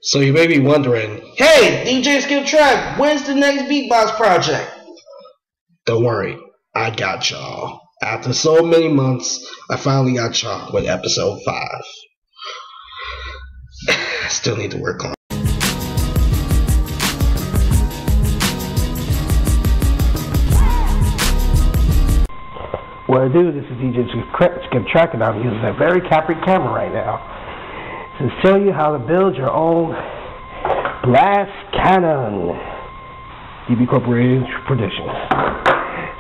So you may be wondering, hey, DJ Skill Track, when's the next Beatbox project? Don't worry, I got y'all. After so many months, I finally got y'all with episode 5. Still need to work on it. What I do, this is DJ Skip Track, and I'm using a very captured camera right now to show you how to build your own blast cannon. DB Corporation Predictions.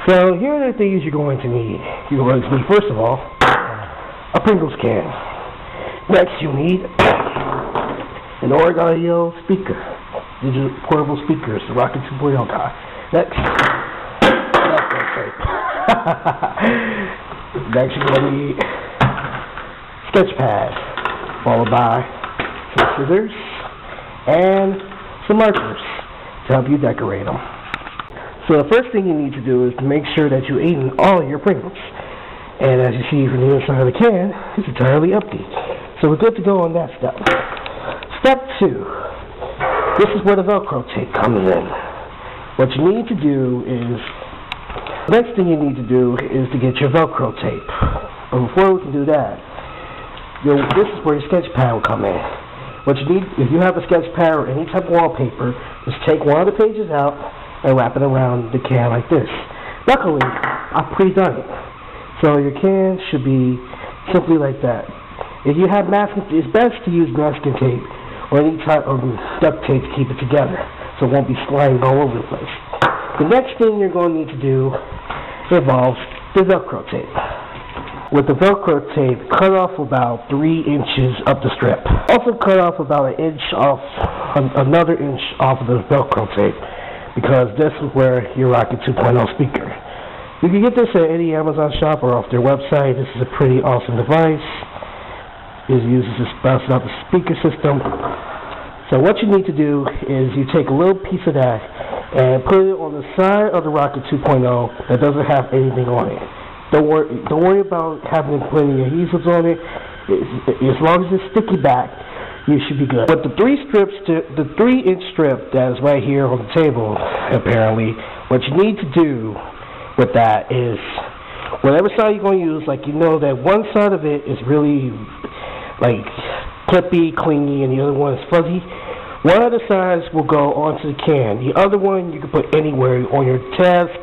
So here are the things you're going to need. You're going to need, first of all, a Pringles can. Next, you need an Audio speaker, digital portable speakers, the Rocket 2.0 guy. Next, next you're going to need sketch pad, followed by some scissors and some markers to help you decorate them. So the first thing you need to do is to make sure that you've eaten all your Pringles. And as you see from the inside of the can, it's entirely empty. So we're good to go on that step. Step 2. This is where the Velcro tape comes in. What you need to do is, the next thing you need to do is to get your Velcro tape. But before we can do that, this is where your sketch pad will come in. What you need, if you have a sketch pad or any type of wallpaper, just take one of the pages out and wrap it around the can like this. Luckily, I've pre-done it. So your can should be simply like that. If you have masking, it's best to use masking tape or any type of duct tape to keep it together so it won't be sliding all over the place. The next thing you're going to need to do involves the Velcro tape. With the Velcro tape, cut off about 3 inches up the strip. Also cut off about another inch off of the Velcro tape, because this is where your Rocket 2.0 speaker. You can get this at any Amazon shop or off their website. This is a pretty awesome device. It uses this bouncing out the speaker system. So what you need to do is you take a little piece of that and put it on the side of the Rocket 2.0 that doesn't have anything on it. Don't worry about having plenty of adhesives on it. As long as it's sticky back, you should be good. But the 3-inch strip that is right here on the table, apparently, what you need to do with that is, whatever side you're going to use, like, you know that one side of it is really like clippy, clingy, and the other one is fuzzy. One of the sides will go onto the can. The other one you can put anywhere, on your desk,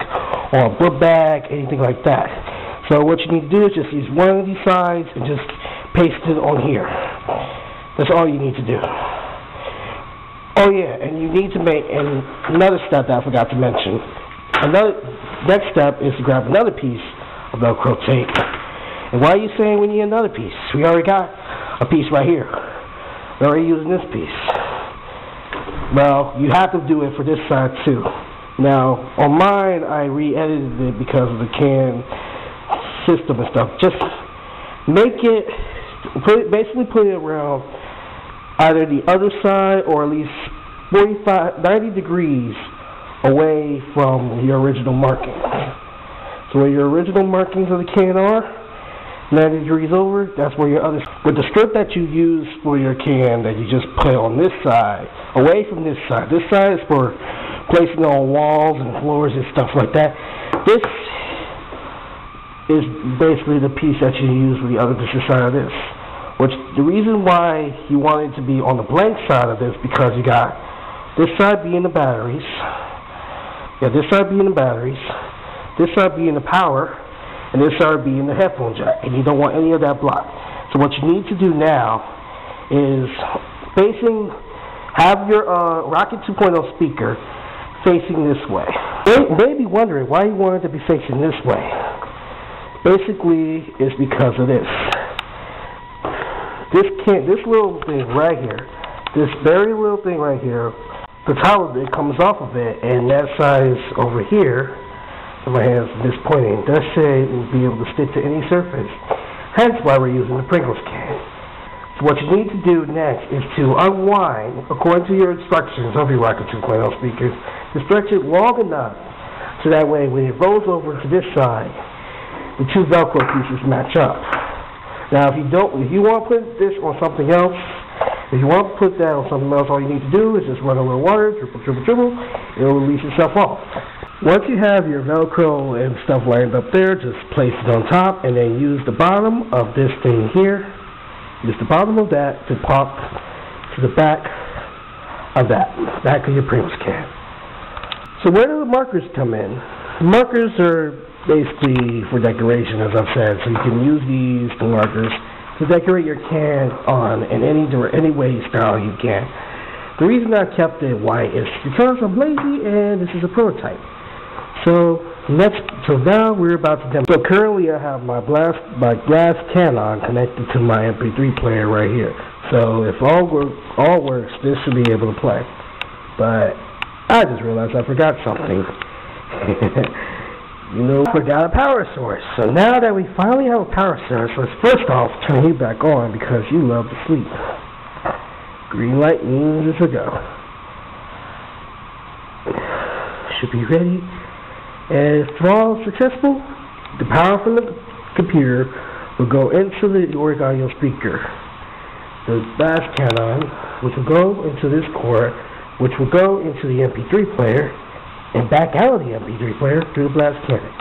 or a book bag, anything like that. So what you need to do is just use one of these sides and just paste it on here. That's all you need to do. Oh yeah, and you need to make another step that I forgot to mention. Next step is to grab another piece of Velcro tape. And why are you saying we need another piece? We already got a piece right here. We're already using this piece. Well, you have to do it for this side too. Now, on mine, I re-edited it because of the can system and stuff. Just make it, basically put it around either the other side or at least 90 degrees away from your original markings. So where your original markings of the can are, 90 degrees over, that's where your other, with the strip that you use for your can that you just put on this side, away from this side. This side is for placing on walls and floors and stuff like that. This is basically the piece that you use for the other side of this. Which, the reason why you want it to be on the blank side of this, because you got this side being the batteries, this side being the batteries, this side being the power, and this side being the headphone jack, and you don't want any of that blocked. So what you need to do now is have your Rocket 2.0 speaker facing this way. You may be wondering why you want it to be facing this way. Basically, it's because of this. This little thing right here, this very little thing right here, the top of it comes off of it, and that size over here, my hands just pointing, that shade will be able to stick to any surface. Hence why we're using the Pringles can. So what you need to do next is to unwind, according to your instructions of your Rocket 2.0 speakers, to stretch it long enough so that way when it rolls over to this side, the two Velcro pieces match up. Now if you want to put this on something else, If you want to put that on something else, all you need to do is just run a little water, dribble, it will release itself off. Once you have your Velcro and stuff lined up there, just place it on top and then use the bottom of this thing here, use the bottom of that to pop to the back of your Primus can. So where do the markers come in? The markers are basically for decoration, as I've said, so you can use these markers to decorate your can on in any way style you can. The reason I kept it white is because I'm lazy and this is a prototype. So now we're about to demo. So currently I have my glass Canon connected to my MP3 player right here. So if all works, this should be able to play. But I just realized I forgot something. I forgot a power source. So now that we finally have a power source, let's first off turn you back on because you love to sleep. Green light means it's a go. Should be ready. And if all successful, the power from the computer will go into the audio speaker. The bass Canon, which will go into this cord, which will go into the MP3 player, and back out of the MP3 player through the blast cannon.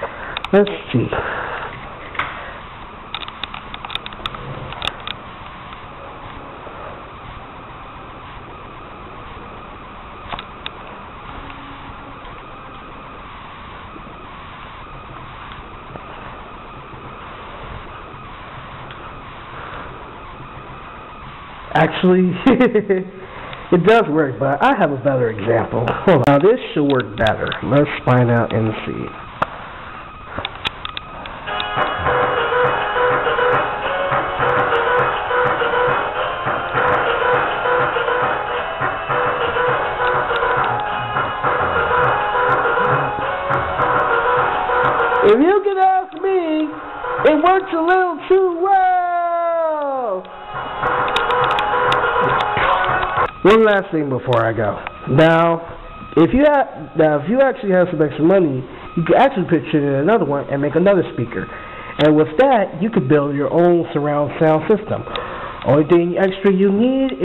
Let's see. Actually, it does work, but I have a better example. Hold on. Now this should work better. Let's find out and see. If you can ask me, it works a little too well. One last thing before I go. Now, if you actually have some extra money, you could actually put it in another one and make another speaker. And with that, you could build your own surround sound system. Only thing extra you need